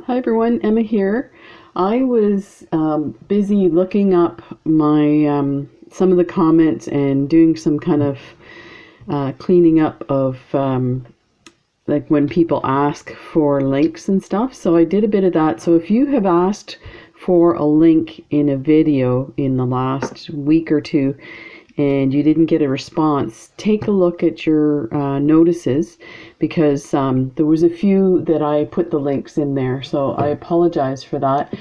Hi everyone, Emma here. I was busy looking up my some of the comments and doing some kind of cleaning up of like when people ask for links and stuff. So I did a bit of that. So if you have asked for a link in a video in the last week or two and you didn't get a response, take a look at your notices, because there was a few that I put the links in there, so I apologize for that.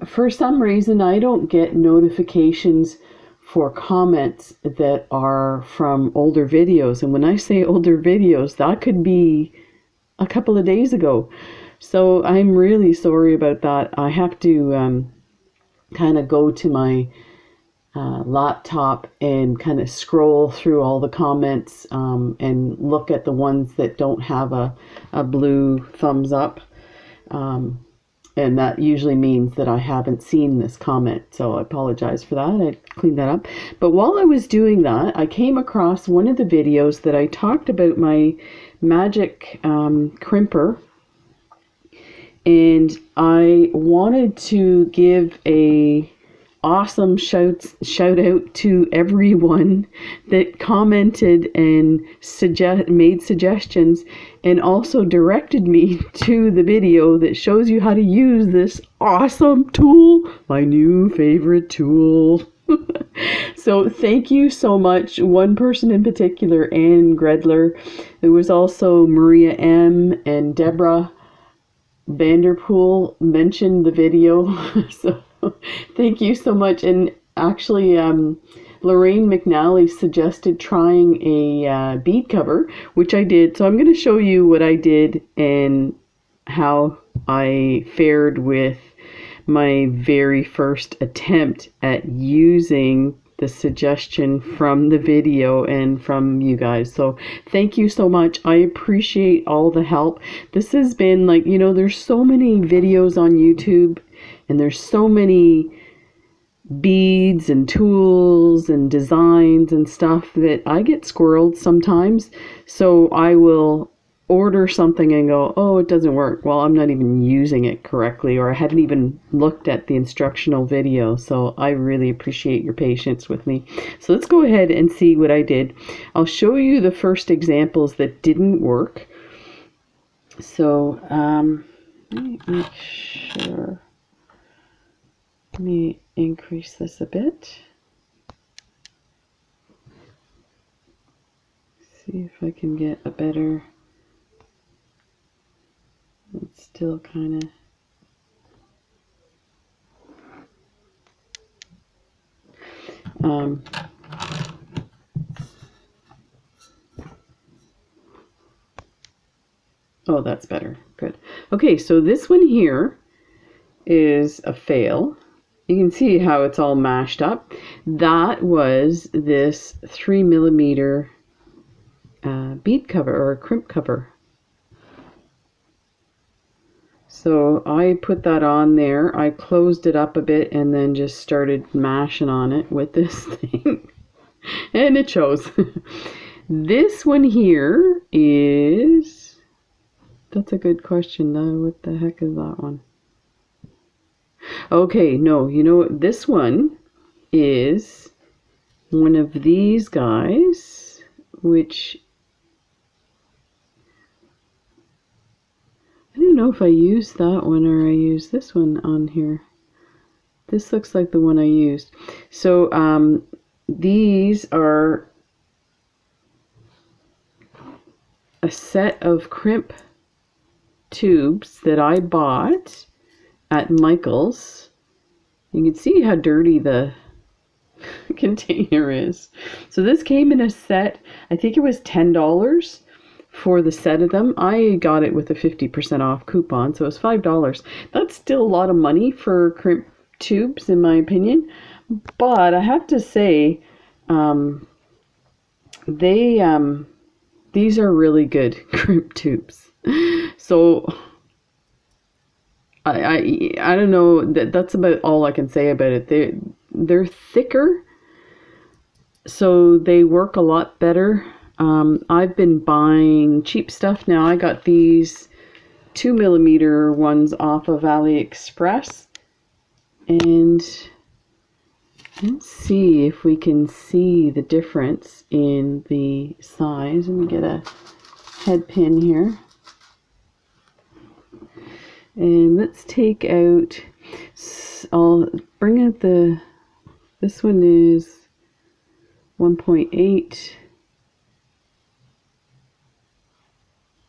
For some reason I don't get notifications for comments that are from older videos, and when I say older videos, that could be a couple of days ago. So I'm really sorry about that. I have to kind of go to my laptop and kind of scroll through all the comments and look at the ones that don't have a blue thumbs up, and that usually means that I haven't seen this comment, so I apologize for that. I cleaned that up. But while I was doing that, I came across one of the videos that I talked about my magic crimper, and I wanted to give a awesome shout out to everyone that commented and made suggestions, and also directed me to the video that shows you how to use this awesome tool, my new favorite tool. So thank you so much. One person in particular, Anne Gredler. There was also Maria M. and Deborah Vanderpool mentioned the video. So thank you so much. And actually, Lorraine McNally suggested trying a bead cover, which I did. So I'm going to show you what I did and how I fared with my very first attempt at using the suggestion from the video and from you guys. So thank you so much. I appreciate all the help. This has been like, you know, there's so many videos on YouTube, and there's so many beads and tools and designs and stuff that I get squirreled sometimes. So I will order something and go, oh, it doesn't work. Well, I'm not even using it correctly, or I haven't even looked at the instructional video. So I really appreciate your patience with me. So let's go ahead and see what I did. I'll show you the first examples that didn't work. So let me make sure. Let me increase this a bit. See if I can get a better. It's still kind of oh, that's better. Good. Okay, so this one here is a fail. You can see how it's all mashed up. That was this 3mm bead cover, or a crimp cover. So I put that on there. I closed it up a bit and then just started mashing on it with this thing. And it shows. This one here is... That's a good question. What the heck is that one? Okay, no, you know what? This one is one of these guys, which I don't know if I used that one or I used this one on here. This looks like the one I used. So these are a set of crimp tubes that I bought at Michael's. You can see how dirty the container is. So this came in a set. I think it was $10 for the set of them. I got it with a 50% off coupon, so it was $5. That's still a lot of money for crimp tubes, in my opinion. But I have to say, these are really good crimp tubes. So I don't know, that's about all I can say about it. They're thicker, so they work a lot better. I've been buying cheap stuff now. I got these 2mm ones off of AliExpress. And let's see if we can see the difference in the size. Let me get a head pin here. And let's take out, I'll bring out this one is 1.8.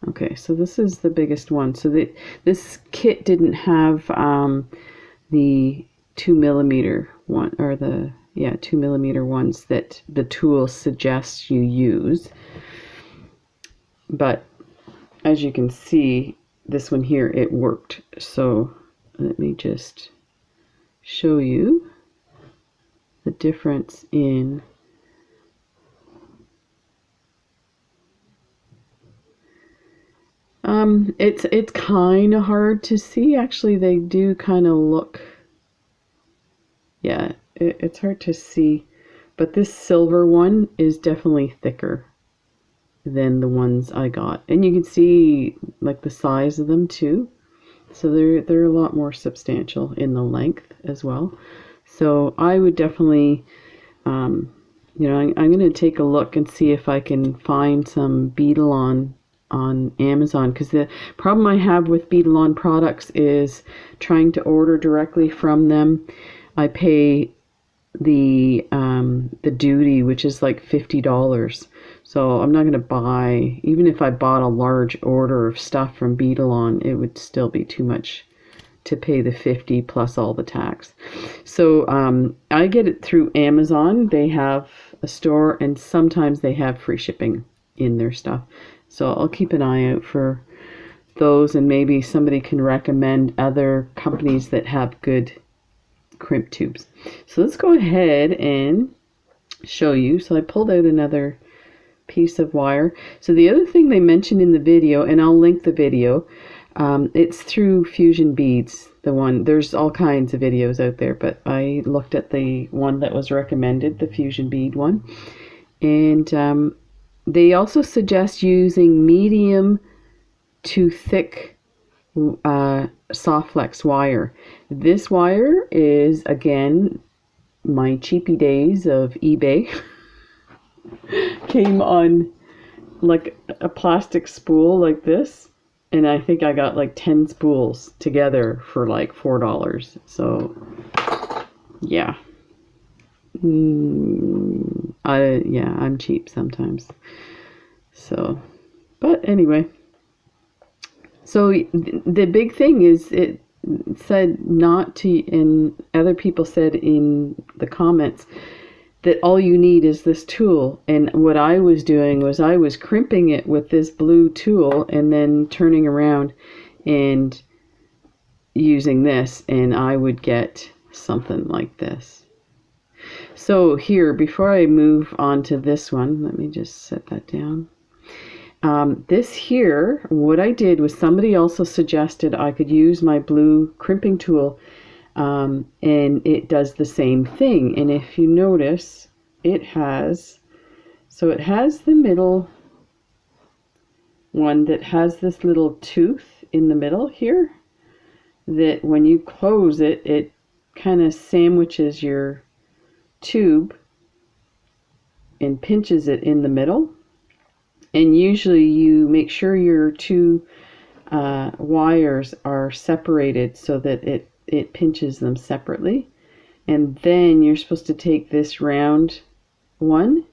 Okay, so this is the biggest one. So this kit didn't have the 2mm one, or the 2mm ones that the tool suggests you use. But as you can see, this one here, it worked. So let me just show you the difference in it's kind of hard to see. Actually, they do kind of look, yeah, it's hard to see, but this silver one is definitely thicker than the ones I got, and you can see like the size of them too. So they're a lot more substantial in the length as well. So I would definitely, I'm going to take a look and see if I can find some beadle on Amazon, because the problem I have with beadle on products is trying to order directly from them. I pay the duty, which is like $50. So I'm not going to buy, even if I bought a large order of stuff from Beadle On, it would still be too much to pay the $50 plus all the tax. So I get it through Amazon. They have a store, and sometimes they have free shipping in their stuff. So I'll keep an eye out for those, and maybe somebody can recommend other companies that have good crimp tubes. So let's go ahead and show you. So I pulled out another piece of wire. So the other thing they mentioned in the video, and I'll link the video, it's through Fusion Beads. There's all kinds of videos out there, but I looked at the one that was recommended, the Fusion Bead one. And they also suggest using medium to thick soft flex wire. This wire is, again, my cheapy days of eBay. Came on like a plastic spool like this, and I think I got like 10 spools together for like $4. So yeah, I'm cheap sometimes. So, but anyway, so the big thing is, it said not to, and other people said in the comments, that all you need is this tool. And what I was doing was I was crimping it with this blue tool and then turning around and using this, and I would get something like this. So here, before I move on to this one, let me just set that down. This here, what I did was, somebody also suggested I could use my blue crimping tool, and it does the same thing. And if you notice, it has the middle one that has this little tooth in the middle here, that when you close it, it kind of sandwiches your tube and pinches it in the middle. And usually you make sure your two wires are separated so that it pinches them separately. And then you're supposed to take this round one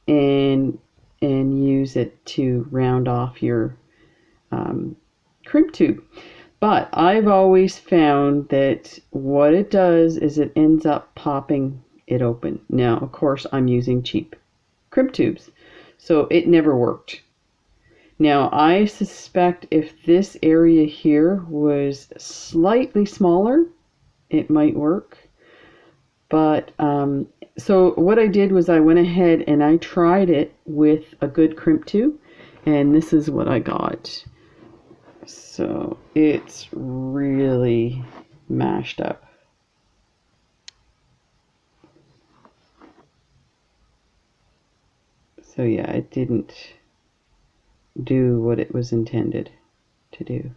and use it to round off your crimp tube. But I've always found that what it does is it ends up popping it open. Now, of course, I'm using cheap crimp tubes, so it never worked. Now, I suspect if this area here was slightly smaller, it might work. But so what I did was I went ahead and I tried it with a good crimp tube, and this is what I got. So it's really mashed up. So yeah, it didn't do what it was intended to do.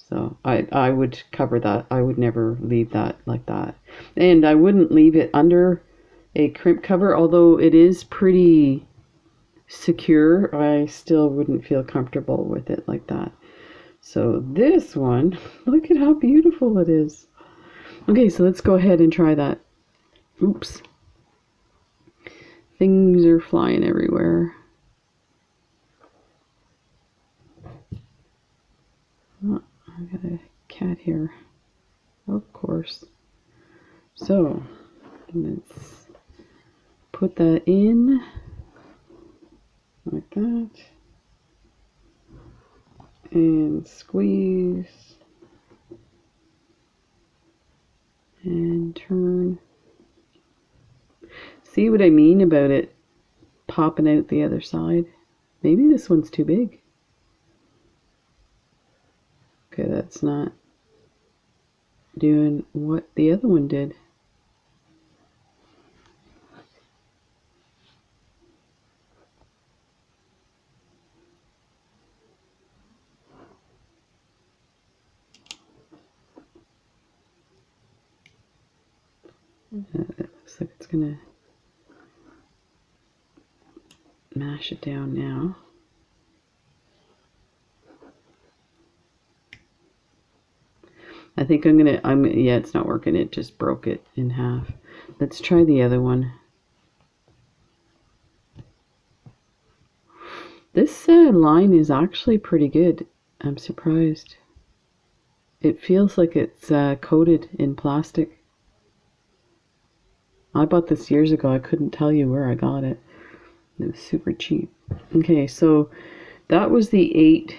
So I would cover that. I would never leave that like that. And I wouldn't leave it under a crimp cover, although it is pretty secure. I still wouldn't feel comfortable with it like that. So this one, look at how beautiful it is. Okay, so let's go ahead and try that. Oops. Things are flying everywhere. Oh, I got a cat here. Of course. So, let's put that in like that. And squeeze. And turn. See what I mean about it popping out the other side? Maybe this one's too big. Okay, that's not doing what the other one did. It looks like it's gonna mash it down now. I think yeah, it's not working. It just broke it in half. Let's try the other one. This line is actually pretty good. I'm surprised. It feels like it's coated in plastic. I bought this years ago. I couldn't tell you where I got it. It was super cheap. Okay, so that was the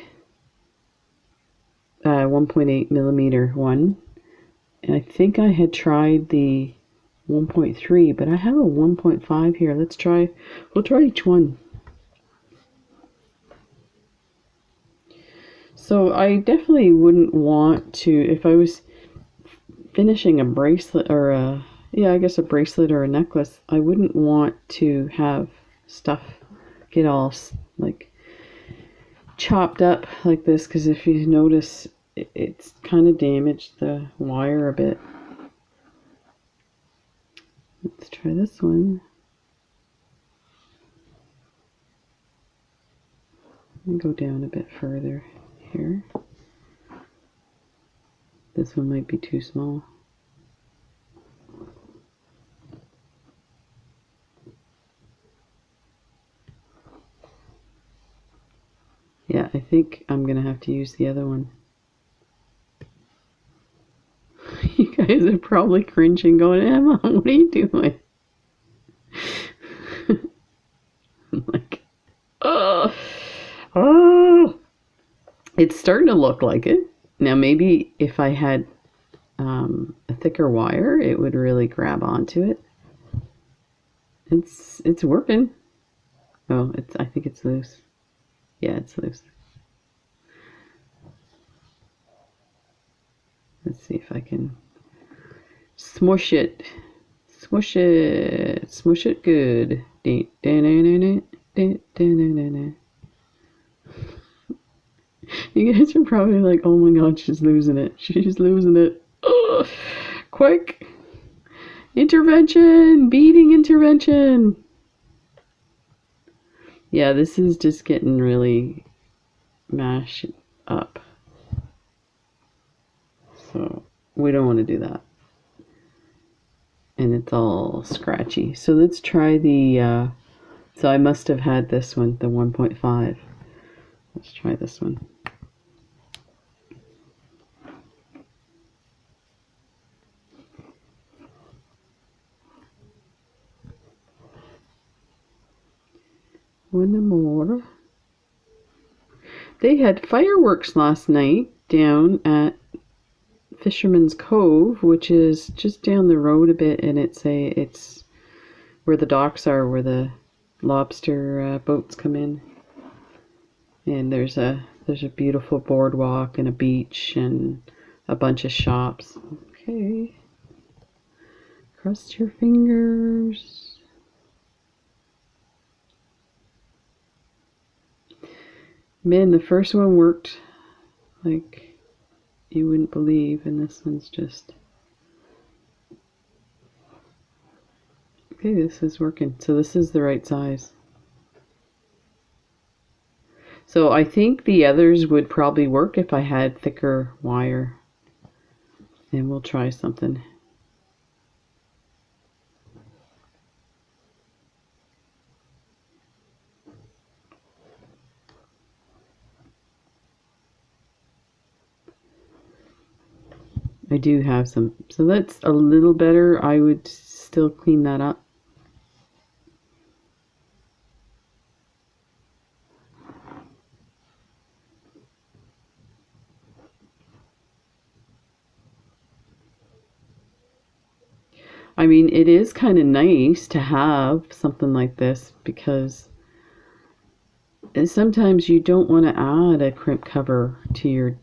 1.8 millimeter one. And I think I had tried the 1.3, but I have a 1.5 here. We'll try each one. So I definitely wouldn't want to, if I was finishing a bracelet or I guess a bracelet or a necklace, I wouldn't want to have stuff get all like chopped up like this, because if you notice, it's kind of damaged the wire a bit. Let's try this one. Let me go down a bit further here. This one might be too small. Yeah, I think I'm gonna have to use the other one. You guys are probably cringing, going, Emma, what are you doing? I'm like, oh, it's starting to look like it. Now maybe if I had a thicker wire, it would really grab onto it. It's working. Oh, I think it's loose. Yeah, it's loose. Let's see if I can smush it. Smush it. Smush it good. You guys are probably like, oh my god, she's losing it. She's losing it. Ugh. Quick. Intervention. Beading intervention. Yeah, this is just getting really mashed up. So we don't want to do that. And it's all scratchy. So let's try the, so I must have had this one, the 1.5. Let's try this one. One more. They had fireworks last night down at Fisherman's Cove, which is just down the road a bit, and it's where the docks are, where the lobster boats come in. And there's a beautiful boardwalk and a beach and a bunch of shops. Okay. Cross your fingers. Man, the first one worked like you wouldn't believe, and this one's just... Okay, this is working. So this is the right size. So I think the others would probably work if I had thicker wire. And we'll try something. I do have some. So that's a little better. I would still clean that up. I mean, it is kind of nice to have something like this because sometimes you don't want to add a crimp cover to your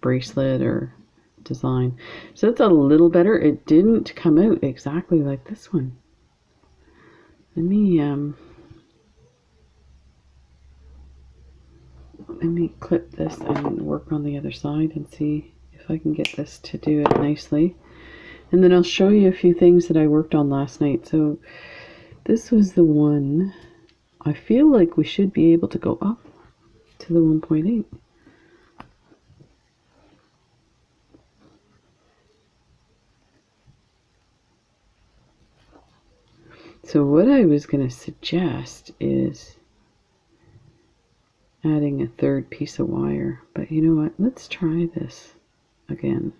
bracelet or design. So that's a little better. It didn't come out exactly like this one. Let me clip this and work on the other side and see if I can get this to do it nicely. And then I'll show you a few things that I worked on last night. So this was the one. I feel like we should be able to go up to the 1.8. So what I was going to suggest is adding a third piece of wire. But you know what? Let's try this again.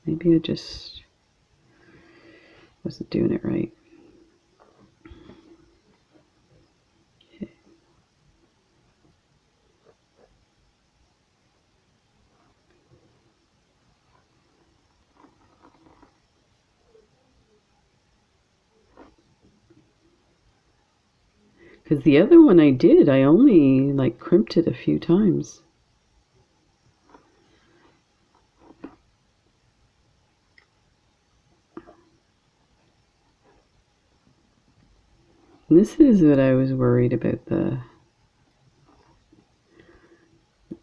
Maybe I just wasn't doing it right. Okay. Because the other one I did, I only like crimped it a few times. And this is what I was worried about,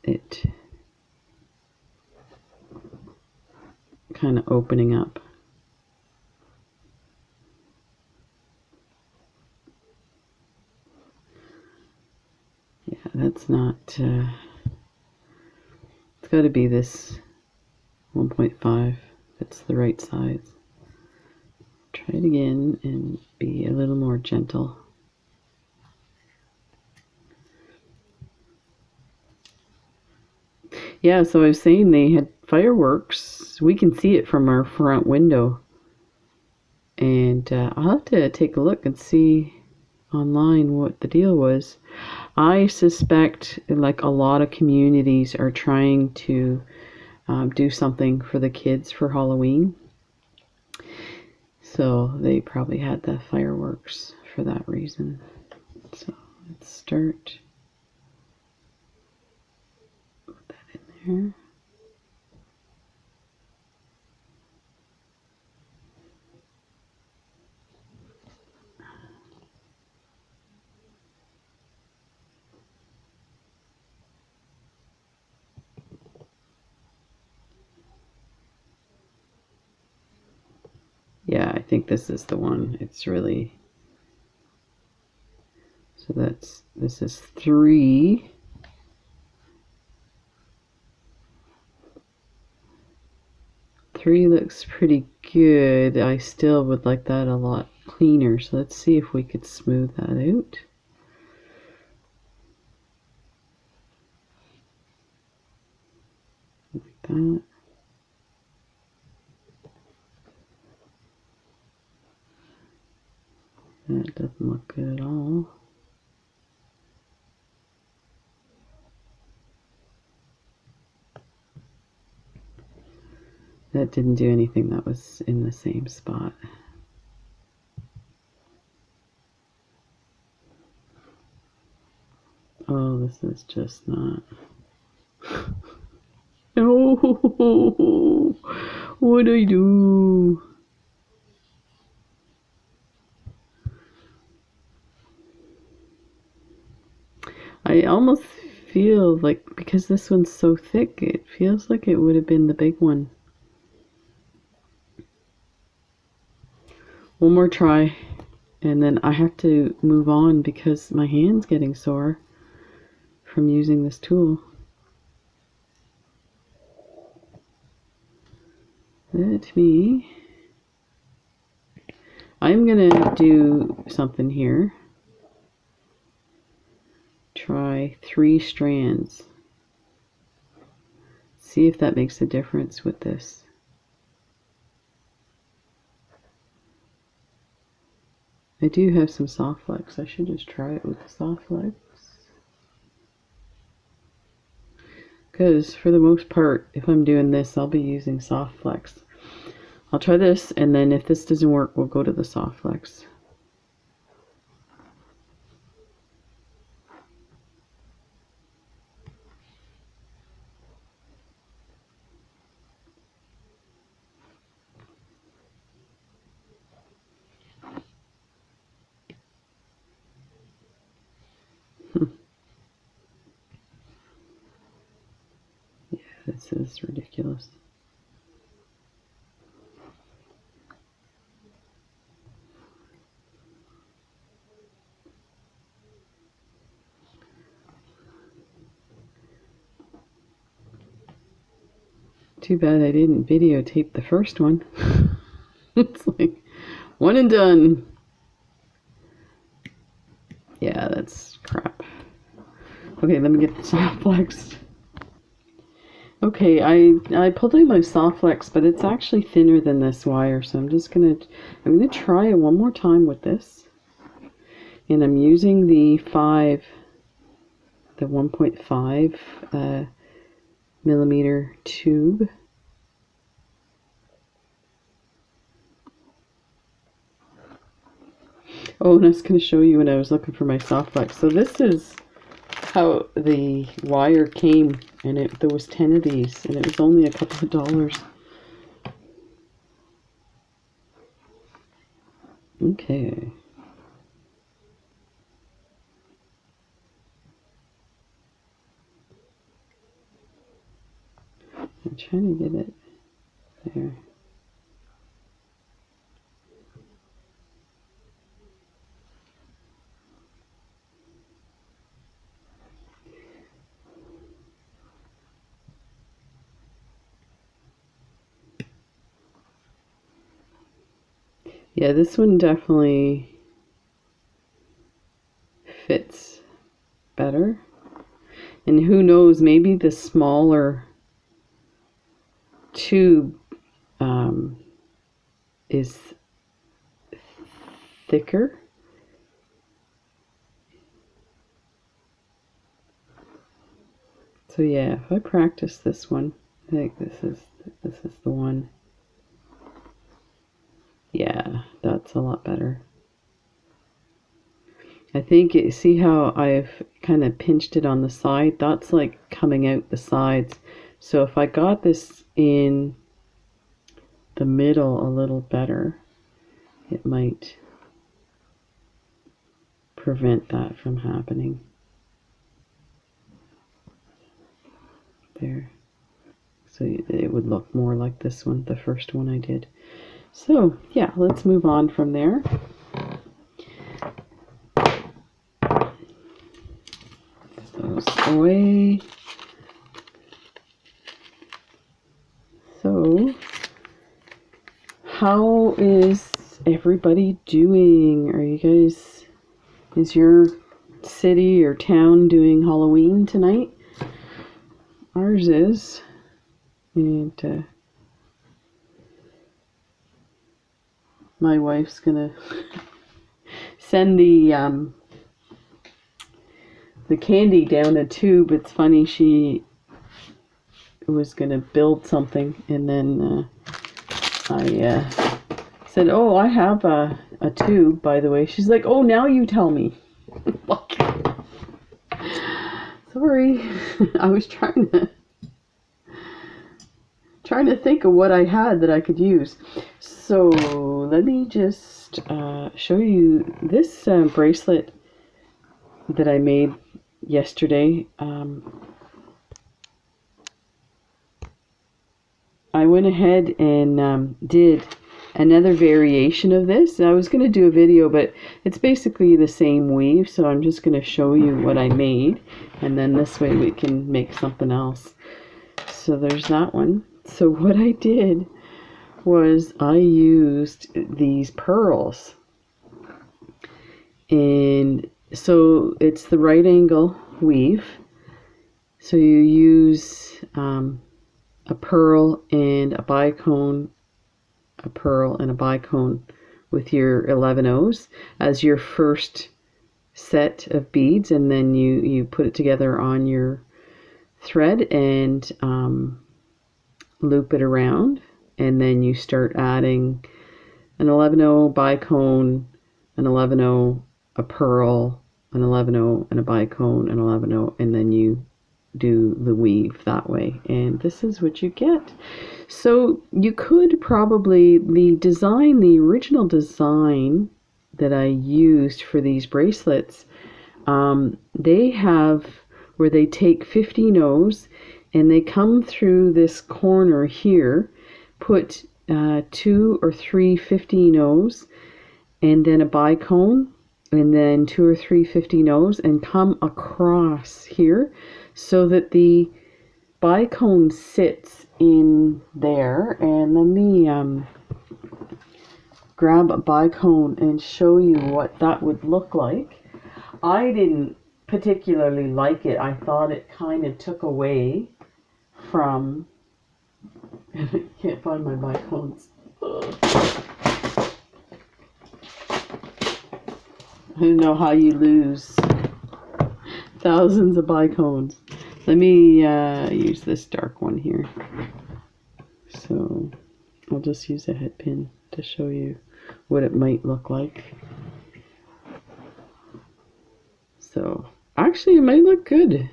it kind of opening up. Yeah, that's not, it's got to be this 1.5. It's the right size. Try it again and be a little more gentle. Yeah, so I was saying they had fireworks. We can see it from our front window. And I'll have to take a look and see online what the deal was. I suspect like a lot of communities are trying to do something for the kids for Halloween. So they probably had the fireworks for that reason. So let's start. Put that in there. Yeah, I think this is the one. It's really, so this is 3. Three looks pretty good. I still would like that a lot cleaner. So let's see if we could smooth that out. Like that. That doesn't look good at all. That didn't do anything. That was in the same spot. Oh, this is just not. Oh, what'd I do? I almost feel like, because this one's so thick, it feels like it would have been the big one. One more try, and then I have to move on because my hand's getting sore from using this tool. Let me... I'm gonna do something here. Try 3 strands. See if that makes a difference with this. I do have some soft flex. I should just try it with the soft flex. Because for the most part, if I'm doing this, I'll be using soft flex. I'll try this, and then if this doesn't work, we'll go to the soft flex. Yeah, this is ridiculous. Too bad I didn't videotape the first one. It's like one and done. Yeah, that's crap. Okay, let me get the soft flex. Okay, I pulled out my soft flex, but it's actually thinner than this wire, so I'm gonna try it one more time with this. And I'm using the 1.5 millimeter tube. Oh, and I was going to show you when I was looking for my soft flex. So this is how the wire came, and there was 10 of these, and it was only a couple of dollars. Okay. I'm trying to get it there. Yeah, this one definitely fits better. And who knows, maybe the smaller tube is thicker. So yeah, if I practice this one, I think this is the one. Yeah, that's a lot better. I think, see how I've kind of pinched it on the side? That's like coming out the sides. So if I got this in the middle a little better, it might prevent that from happening. There. So it would look more like this one, the first one I did. So yeah, let's move on from there. Those away. So how is everybody doing? Are you guys, is your city or town doing Halloween tonight? Ours is. And my wife's gonna send the candy down a tube. It's funny, she was gonna build something, and then I said, "Oh, I have a tube, by the way." She's like, "Oh, now you tell me." Sorry, I was trying to think of what I had that I could use. So let me just show you this bracelet that I made yesterday, I went ahead and did another variation of this. I was going to do a video, but it's basically the same weave, so I'm just going to show you what I made, and then this way we can make something else. So there's that one. So what I did was I used these pearls, and so it's the right angle weave. So you use a pearl and a bicone, a pearl and a bicone with your 11 O's as your first set of beads, and then you put it together on your thread and loop it around, and then you start adding an 11O bicone, an 11O, a pearl, an 11O, and a bicone, an 11O, and then you do the weave that way, and this is what you get. So you could probably, the original design that I used for these bracelets, they have where they take 15 O's and they come through this corner here, put 2 or 3 15 O's and then a bicone, and then 2 or 3 15 O's, and come across here so that the bicone sits in there. And let me grab a bicone and show you what that would look like. I didn't particularly like it. I thought it kind of took away from I can't find my bicones. I don't know how you lose thousands of bicones. Let me use this dark one here. So I'll just use a head pin to show you what it might look like. So actually it might look good.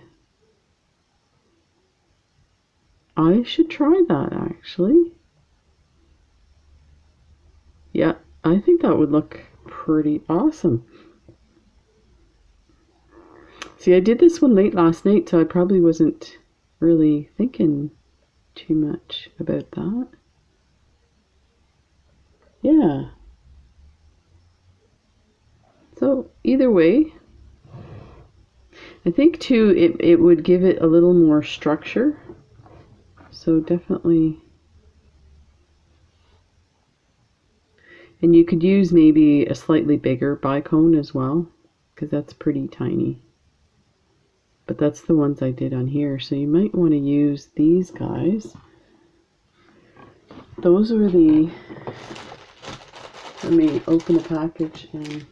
I should try that actually. Yeah, I think that would look pretty awesome. See, I did this one late last night, so I probably wasn't really thinking too much about that. Yeah. So either way, I think too it would give it a little more structure. So definitely, and you could use maybe a slightly bigger bicone as well, because that's pretty tiny. But that's the ones I did on here, so you might want to use these guys. Those are the, let me open a package. And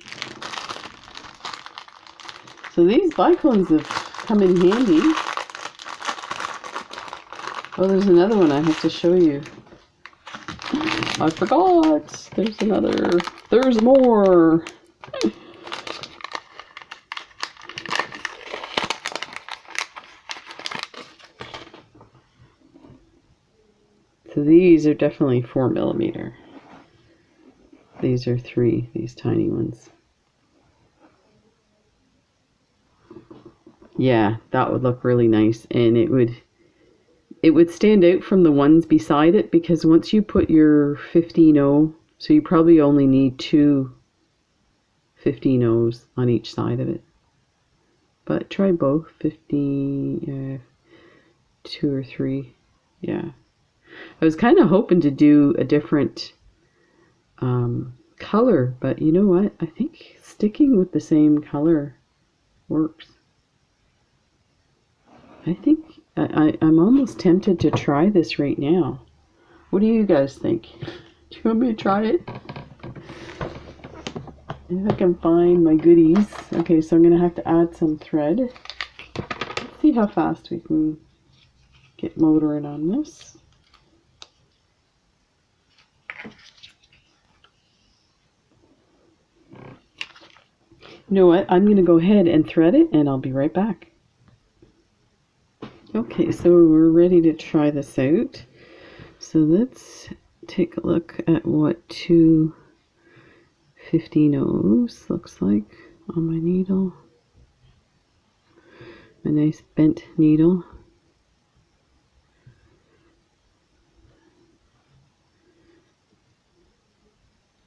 so these bicones have come in handy. Oh, there's another one I have to show you. I forgot. There's another. There's more. So these are definitely 4mm. These are 3, these tiny ones. Yeah, that would look really nice, and it would stand out from the ones beside it, because once you put your 15O, so you probably only need 2 15Os on each side of it. But try both, 2 or 3, yeah. I was kind of hoping to do a different color, but you know what? I think sticking with the same color works. I think I'm almost tempted to try this right now. What do you guys think? Do you want me to try it? If I can find my goodies. Okay, so I'm going to have to add some thread. Let's see how fast we can get motoring on this. You know what? I'm going to go ahead and thread it, and I'll be right back. Okay, so we're ready to try this out. So let's take a look at what 2 15Os looks like on my needle. a nice bent needle.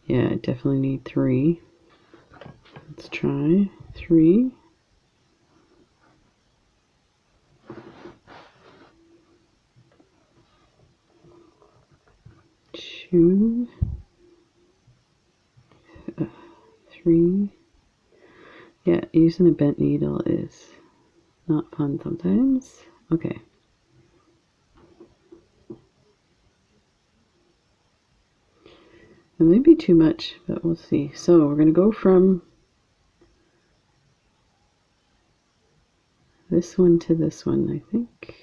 Yeah, I definitely need 3. Let's try 3. 2, 3. Yeah, using a bent needle is not fun sometimes. Okay. It may be too much, but we'll see. So we're going to go from this one to this one, I think.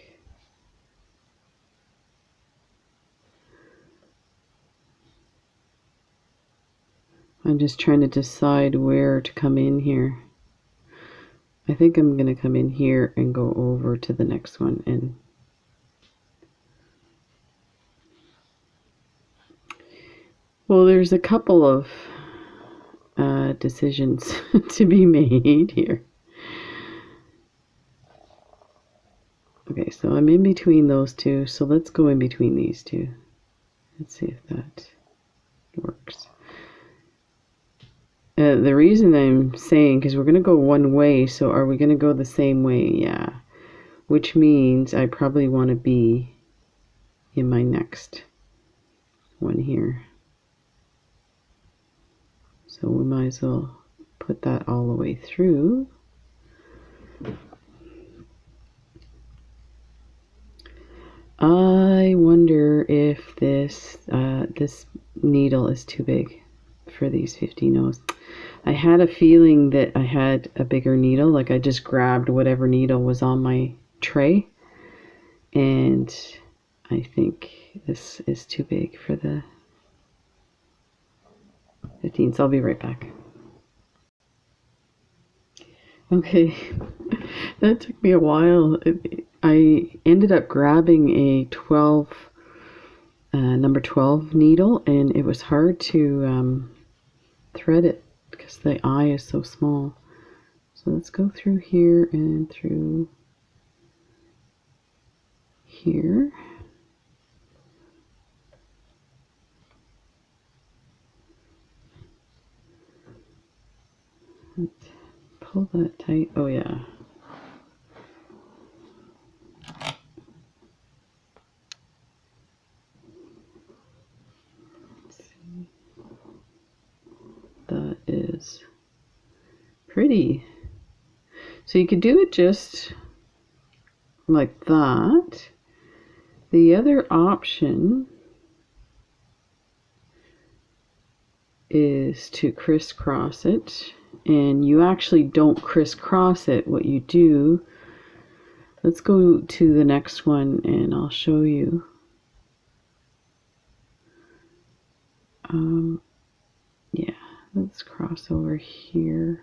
I'm just trying to decide where to come in here. I think I'm going to come in here and go over to the next one. And well, there's a couple of decisions to be made here. Okay, so I'm in between those two, so let's go in between these two. Let's see if that works. The reason I'm saying, because we're going to go one way, so are we going to go the same way? Yeah. Which means I probably want to be in my next one here. So we might as well put that all the way through. I wonder if this this needle is too big for these 15 O's. I had a feeling that I had a bigger needle, like I just grabbed whatever needle was on my tray, and I think this is too big for the 15, so I'll be right back. Okay, that took me a while. I ended up grabbing a number 12 needle, and it was hard to thread it because the eye is so small. So let's go through here and through here. Let's pull that tight. Oh yeah. Let's see. That is pretty. So you could do it just like that. The other option is to crisscross it, and you actually don't crisscross it. What you do, let's go to the next one and I'll show you. Yeah, let's cross over here.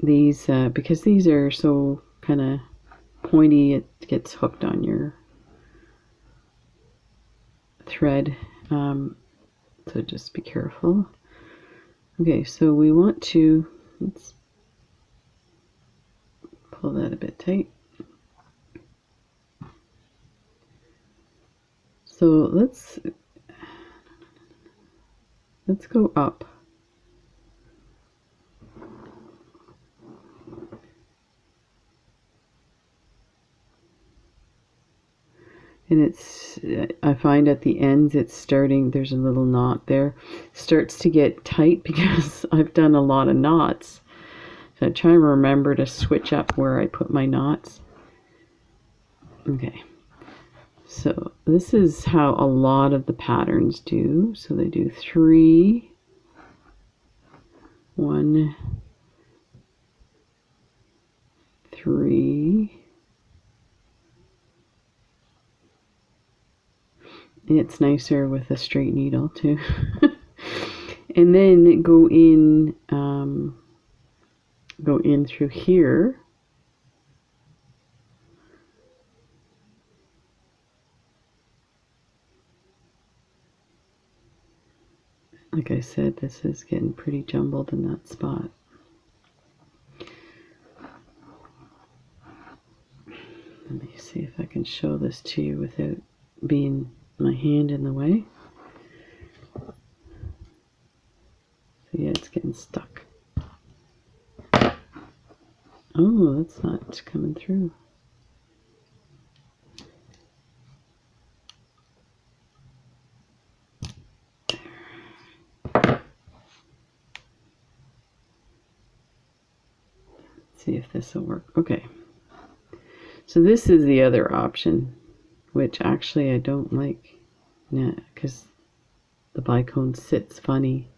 These, because these are so kind of pointy, it gets hooked on your thread, so just be careful. Okay, so we want to, let's pull that a bit tight. So let's go up. And it's, I find at the ends it's starting, there's a little knot there, starts to get tight because I've done a lot of knots. So I try and remember to switch up where I put my knots. Okay, so this is how a lot of the patterns do. So they do 3, 1, 3. It's nicer with a straight needle too. And then go in through here. like I said, this is getting pretty jumbled in that spot. Let me see if I can show this to you without being my hand in the way. So yeah, it's getting stuck. Oh, that's not coming through. See if this will work. Okay, so this is the other option, which actually I don't like, because the bicone sits funny.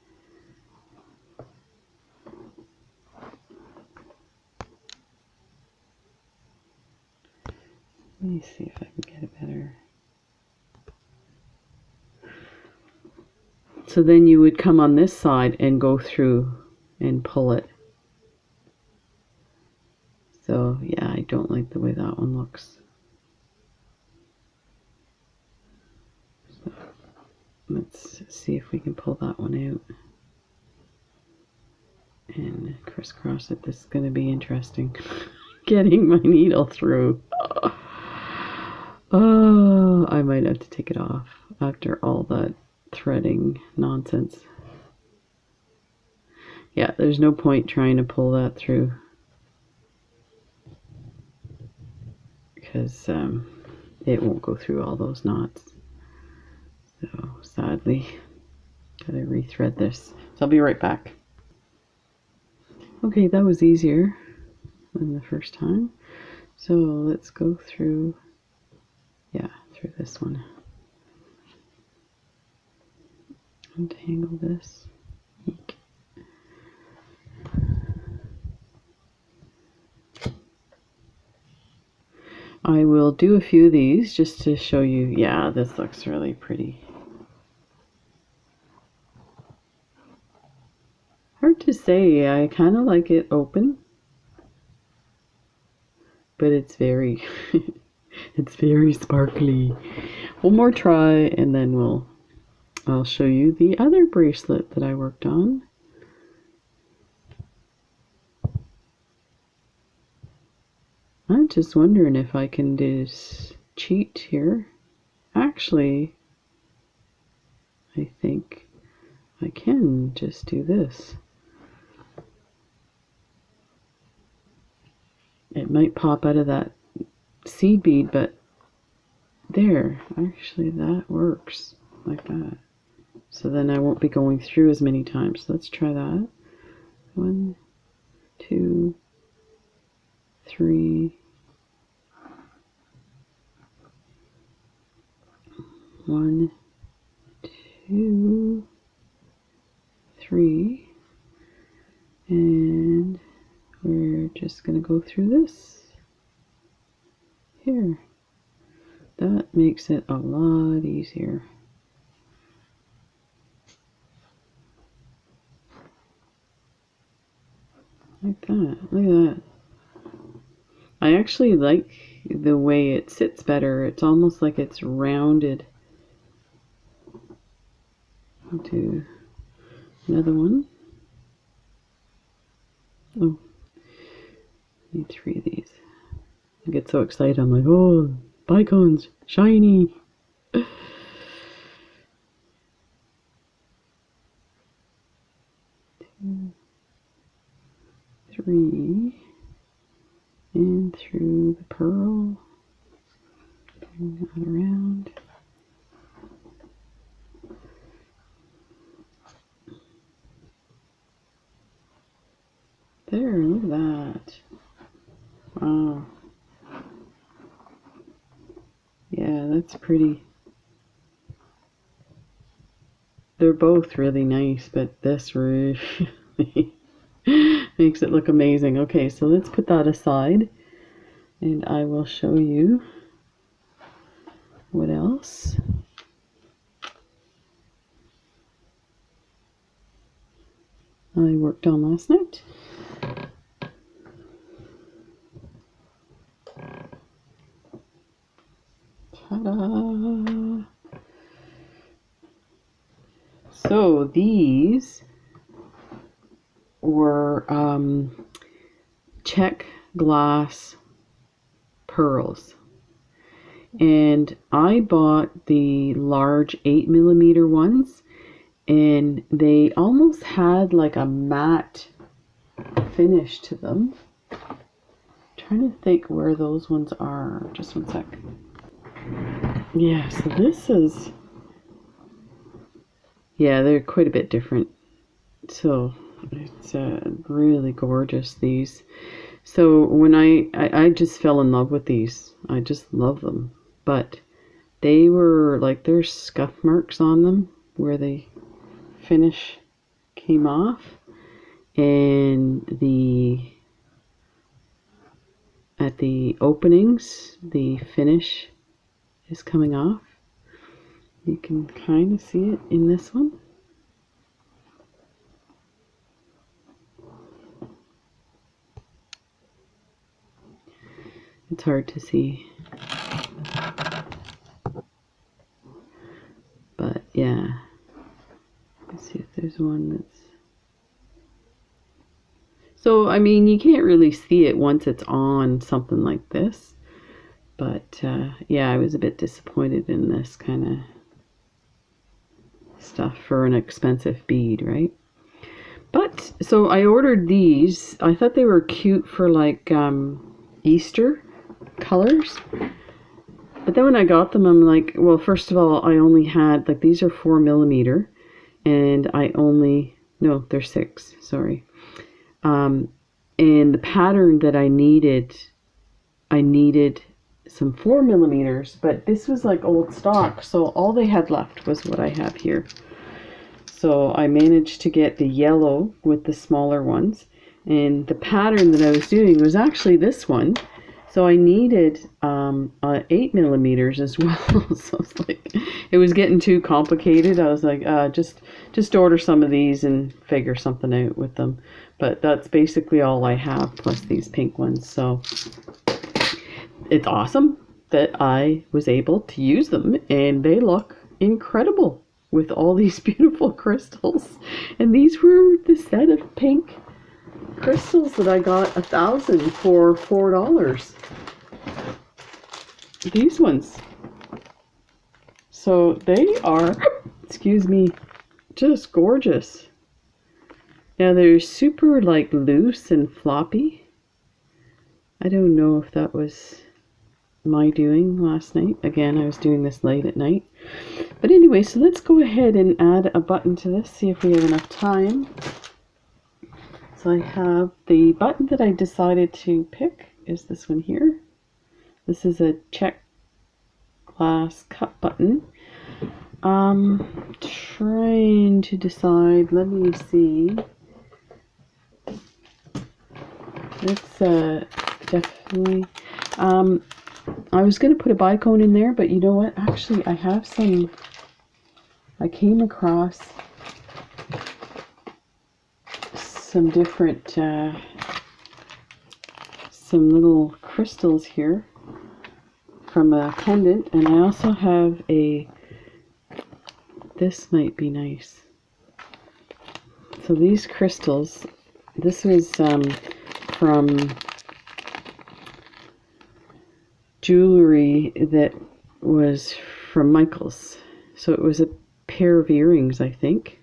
Let me see if I can get it better. So then you would come on this side and go through and pull it. So yeah, I don't like the way that one looks. So let's see if we can pull that one out and crisscross it. This is going to be interesting. Getting my needle through. Oh, I might have to take it off after all that threading nonsense. Yeah, there's no point trying to pull that through, because it won't go through all those knots. So sadly, gotta rethread this. So I'll be right back. Okay, that was easier than the first time. So let's go through, yeah, through this one. Untangle this. Eek. I will do a few of these just to show you. Yeah, this looks really pretty. Hard to say. I kind of like it open, but it's very it's very sparkly. One more try and then I'll show you the other bracelet that I worked on. I'm just wondering if I can just cheat here. Actually, I think I can just do this. It might pop out of that seed bead, but there, actually that works like that. So then I won't be going through as many times. Let's try that. 1, 2, 3. 1, 2, 3, and we're just going to go through this here. That makes it a lot easier. Like that. Look at that. I actually like the way it sits better. It's almost like it's rounded. I'll do another one. Oh, need 3 of these. I get so excited. I'm like, oh, bicones, shiny. 2, 3, and through the pearl, bring that around. There, look at that. Wow. Yeah, that's pretty. They're both really nice, but this really makes it look amazing. Okay, so let's put that aside and I will show you what else. I worked on last night. Ta-da! So So these were check glass pearls. And I bought the large 8mm ones, and they almost had like a matte finish to them. I'm trying to think where those ones are. Just one sec. Yeah, so this is, yeah, they're quite a bit different. So it's really gorgeous, these. So when I just fell in love with these. I just love them. But they were like, there's scuff marks on them where the finish came off, and at the openings the finish is coming off. You can kind of see it in this one. It's hard to see, but yeah, let's see if there's one that's, so I mean, you can't really see it once it's on something like this, but yeah, I was a bit disappointed in this kind of stuff for an expensive bead, right? But so I ordered these. I thought they were cute for like Easter colors. But then when I got them, I'm like, well, first of all, I only had, like, these are 4mm, and I only, no, they're 6, sorry. And the pattern that I needed some 4mm, but this was like old stock, so all they had left was what I have here. So I managed to get the yellow with the smaller ones, and the pattern that I was doing was actually this one. So I needed 8mm as well. So it's like, it was getting too complicated. I was like, just order some of these and figure something out with them. But that's basically all I have, plus these pink ones. So it's awesome that I was able to use them, and they look incredible with all these beautiful crystals. And these were the set of pink crystals that I got 1,000 for $4. These ones. So they are, excuse me, just gorgeous. Now they're super like loose and floppy. I don't know if that was my doing last night. Again, I was doing this late at night. But anyway, so let's go ahead and add a button to this, see if we have enough time. So I have the button that I decided to pick is this one here. This is a check glass cup button. Trying to decide, let me see. It's definitely, I was going to put a bicone in there, but you know what? Actually, I have some, I came across some different, some little crystals here from a pendant, and I also have a, this might be nice. So these crystals, this was from jewelry that was from Michael's. So it was a pair of earrings, I think,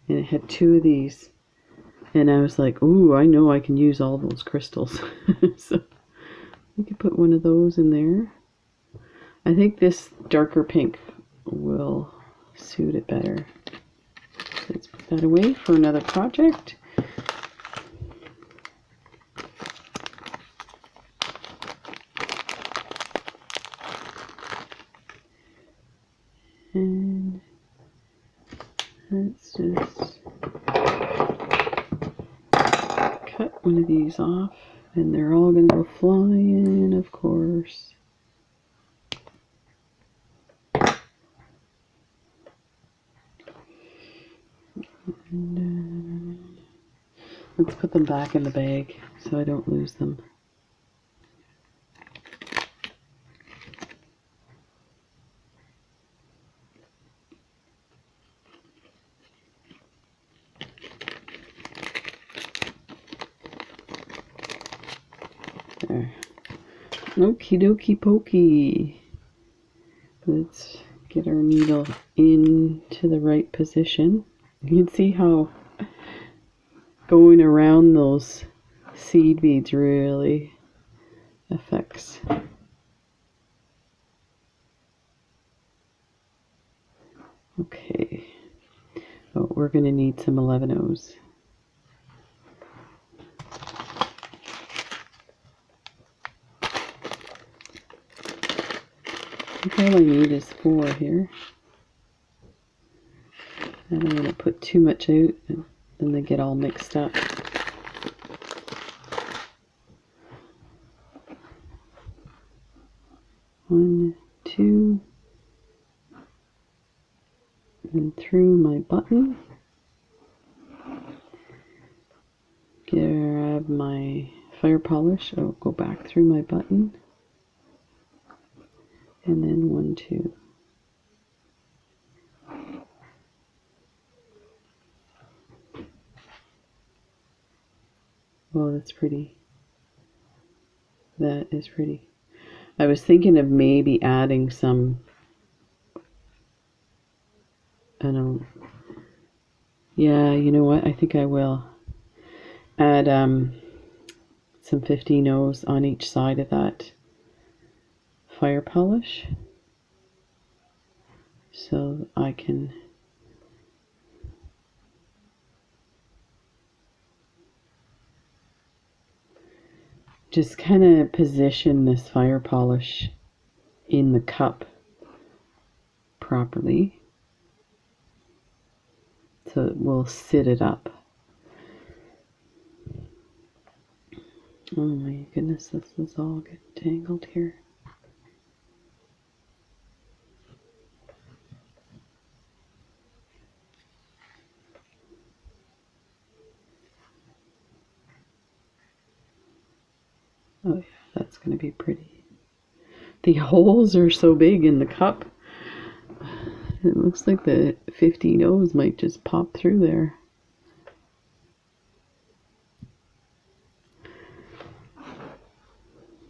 and it had 2 of these. And I was like, ooh, I know I can use all those crystals. So we could put one of those in there. I think this darker pink will suit it better. Let's put that away for another project. And let's just cut one of these off, and they're all going to go flying, of course. And, let's put them back in the bag so I don't lose them. There. Okie dokie pokey. Let's get our needle into the right position. You can see how going around those seed beads really affects. Okay. Oh, we're going to need some 11-Os. I think all I need is 4 here. I don't want to put too much out and then they get all mixed up. One, 2, and through my button. Grab my fire polish. I'll go back through my button. And then 1, 2. Oh, that's pretty. That is pretty. I was thinking of maybe adding some, I don't know. Yeah, you know what? I think I will add some 15-Os on each side of that fire polish, so I can just kind of position this fire polish in the cup properly, so it will sit it up. Oh my goodness, this is all getting tangled here. Oh yeah, that's going to be pretty. The holes are so big in the cup. It looks like the 15-Os might just pop through there.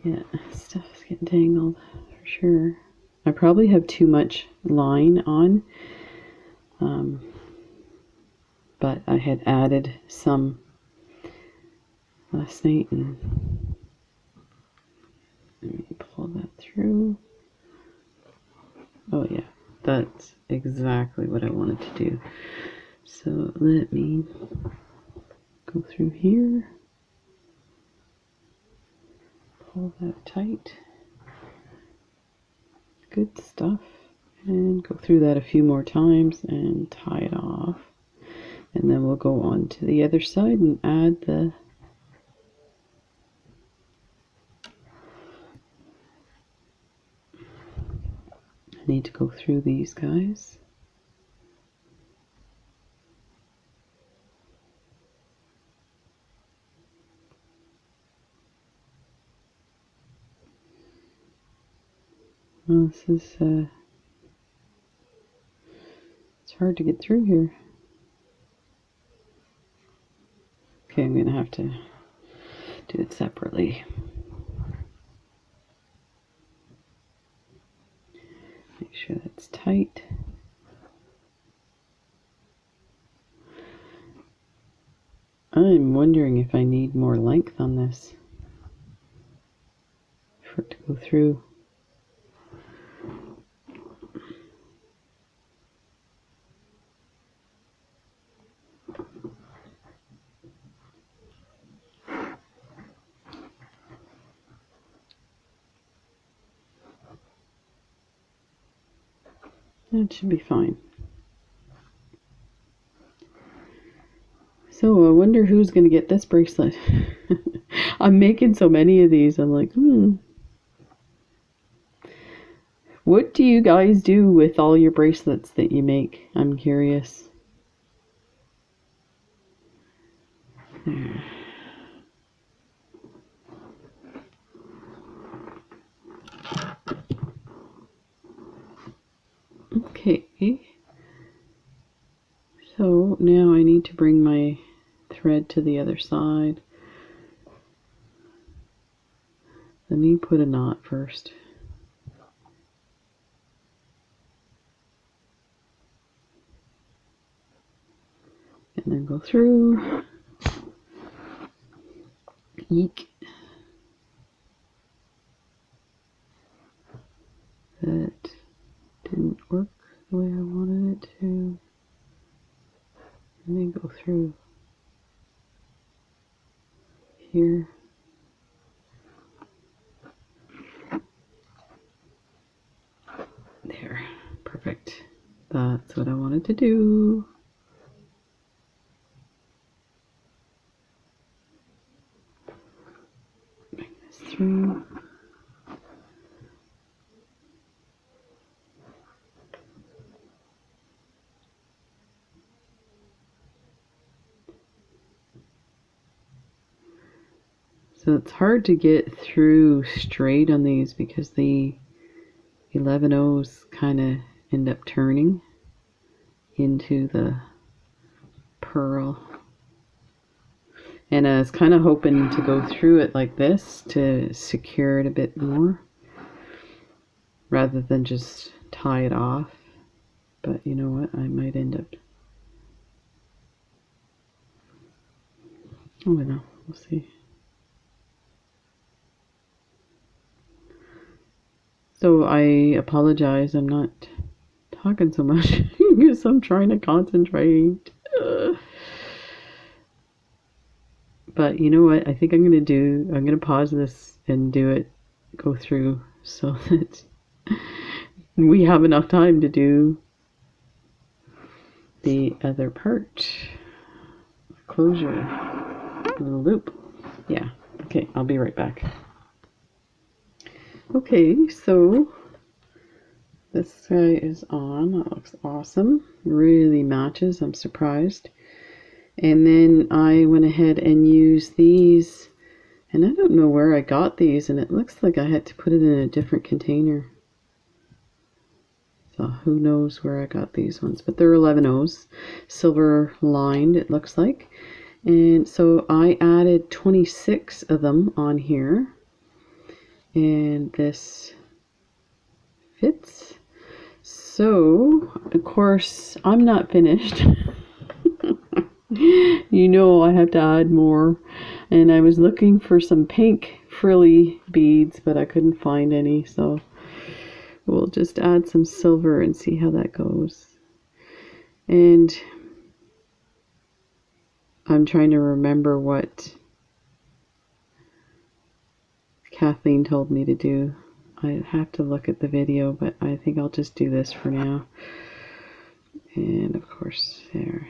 Yeah, stuff's getting tangled for sure. I probably have too much line on, but I had added some last night, and let me pull that through. Oh yeah, that's exactly what I wanted to do. So let me go through here, pull that tight. Good stuff. And go through that a few more times and tie it off. And then we'll go on to the other side and add the I need to go through these guys. Well, this is it's hard to get through here. Okay, I'm gonna have to do it separately. Make sure that's tight. I'm wondering if I need more length on this for it to go through. That should be fine. So I wonder who's going to get this bracelet. I'm making so many of these. I'm like, What do you guys do with all your bracelets that you make? I'm curious. There. Okay, so now I need to bring my thread to the other side. Let me put a knot first. And then go through. Eek. That didn't work the way I wanted it to. And then go through here. There. Perfect. That's what I wanted to do. Bring this through. So it's hard to get through straight on these because the 11Os kind of end up turning into the pearl. And I was kind of hoping to go through it like this to secure it a bit more rather than just tie it off. But you know what? I might end up... Oh, I know. We'll see. So I apologize, I'm not talking so much because I'm trying to concentrate. But you know what, I think I'm going to pause this and do it, go through so that we have enough time to do the other part. Closure, little loop. Yeah, okay, I'll be right back. Okay, so this guy is on. That looks awesome. Really matches. I'm surprised. And then I went ahead and used these. And I don't know where I got these. And it looks like I had to put it in a different container. So who knows where I got these ones. But they're 11Os. Silver lined, it looks like. And so I added 26 of them on here. And this fits. So, of course, I'm not finished. You know I have to add more. And I was looking for some pink frilly beads, but I couldn't find any. So we'll just add some silver and see how that goes. And I'm trying to remember what Kathleen told me to do. I have to look at the video, but I think I'll just do this for now. And of course, there.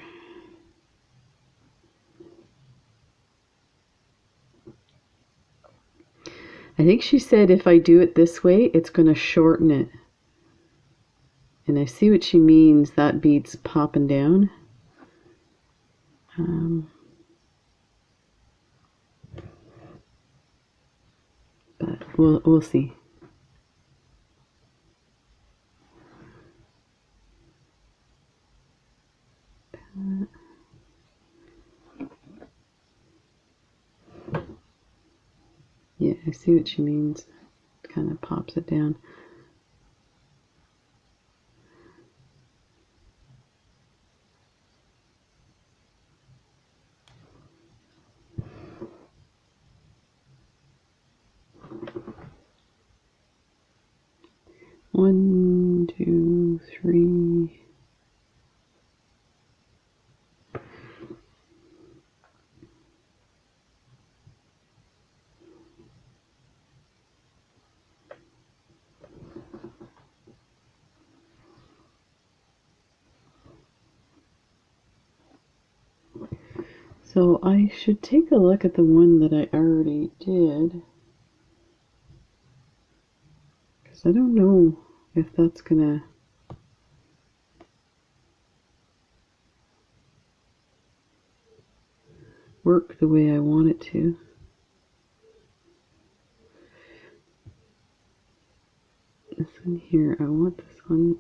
I think she said if I do it this way, it's going to shorten it. And I see what she means. That bead's popping down. But we'll see. Yeah, I see what she means. It kind of pops it down. One, two, three. So I should take a look at the one that I already did. Because I don't know if that's gonna work the way I want it to. This one here, I want this one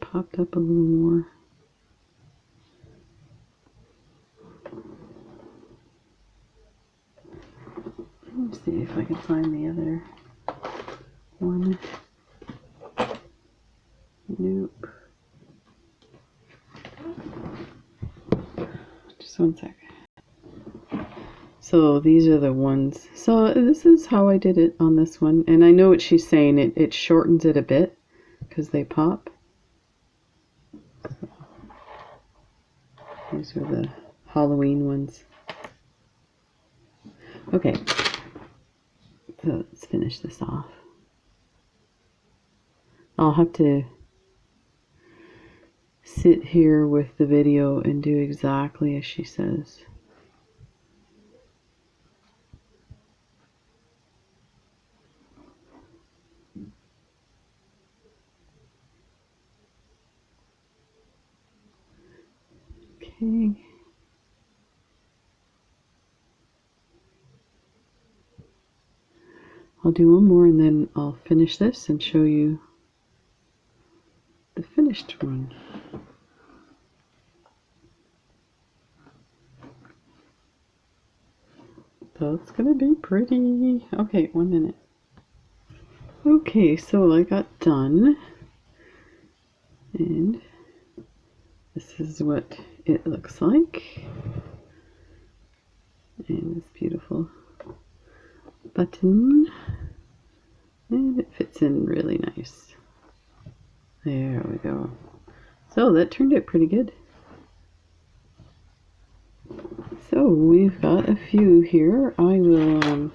popped up a little more. Let me see if I can find the other one. Nope. Just one sec. So these are the ones. So this is how I did it on this one. And I know what she's saying. It shortens it a bit because they pop. So these are the Halloween ones. Okay. So let's finish this off. I'll have to sit here with the video and do exactly as she says. Okay. I'll do one more and then I'll finish this and show you the finished one. So it's gonna be pretty. Okay, 1 minute. Okay, so I got done. And this is what it looks like. And this beautiful button. And it fits in really nice. There we go. So that turned out pretty good. So we've got a few here. I will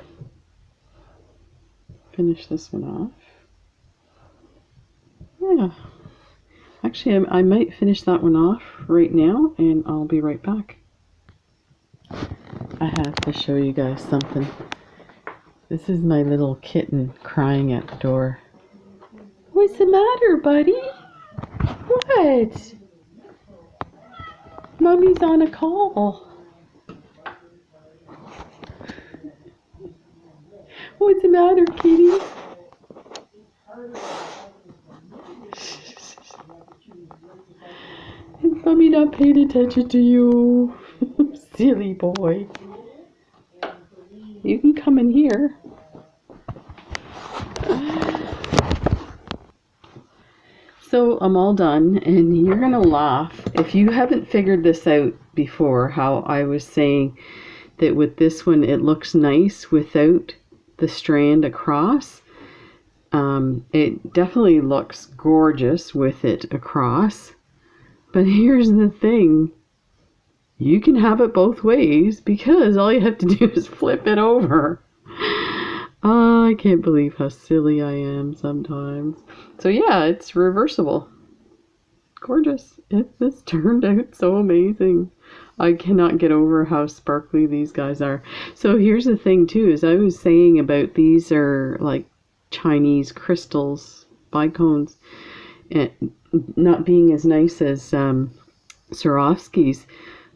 finish this one off. Yeah. Actually, I might finish that one off right now and I'll be right back. I have to show you guys something. This is my little kitten crying at the door. What's the matter, buddy? What? Mommy's on a call. What's the matter, kitty? Is Mommy not paying attention to you? Silly boy. You can come in here. So I'm all done, and you're gonna laugh if you haven't figured this out before, how I was saying that with this one it looks nice without the strand across. It definitely looks gorgeous with it across, but here's the thing, you can have it both ways because all you have to do is flip it over. I can't believe how silly I am sometimes. So yeah, it's reversible. Gorgeous. This turned out so amazing. I cannot get over how sparkly these guys are. So here's the thing too, is I was saying about these are like Chinese crystals, bicones, and not being as nice as Swarovskis.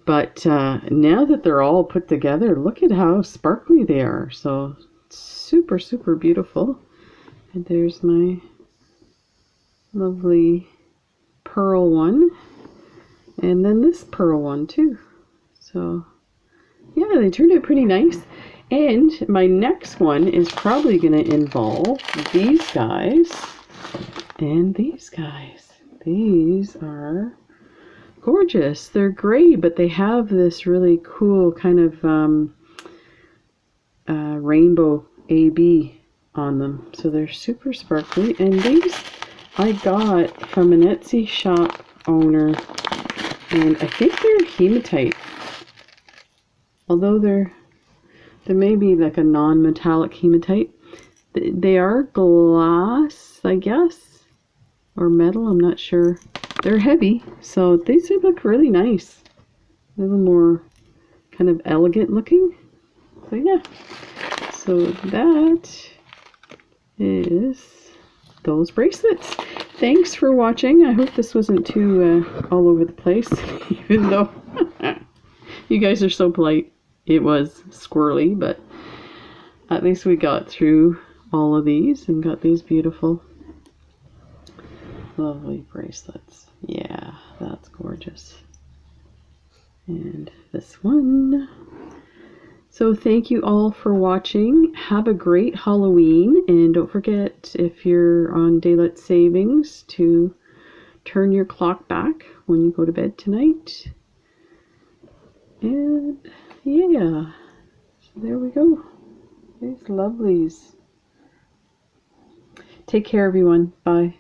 But now that they're all put together, look at how sparkly they are. So super, super beautiful. And there's my lovely pearl one. And then this pearl one too. So yeah, they turned out pretty nice. And my next one is probably going to involve these guys and these guys. These are gorgeous. They're gray, but they have this really cool kind of rainbow AB on them. So they're super sparkly. And these I got from an Etsy shop owner. And I think they're hematite. Although there may be like a non-metallic hematite. They are glass, I guess. Or metal, I'm not sure. They're heavy, so these look really nice. A little more kind of elegant looking. So yeah. So that is those bracelets. Thanks for watching. I hope this wasn't too all over the place, even though you guys are so polite. It was squirrely, but at least we got through all of these and got these beautiful, lovely bracelets. Yeah, that's gorgeous. And this one, So thank you all for watching. Have a great Halloween, and don't forget, if you're on daylight savings, to turn your clock back when you go to bed tonight. And yeah, so there we go. These lovelies. Take care, everyone. Bye.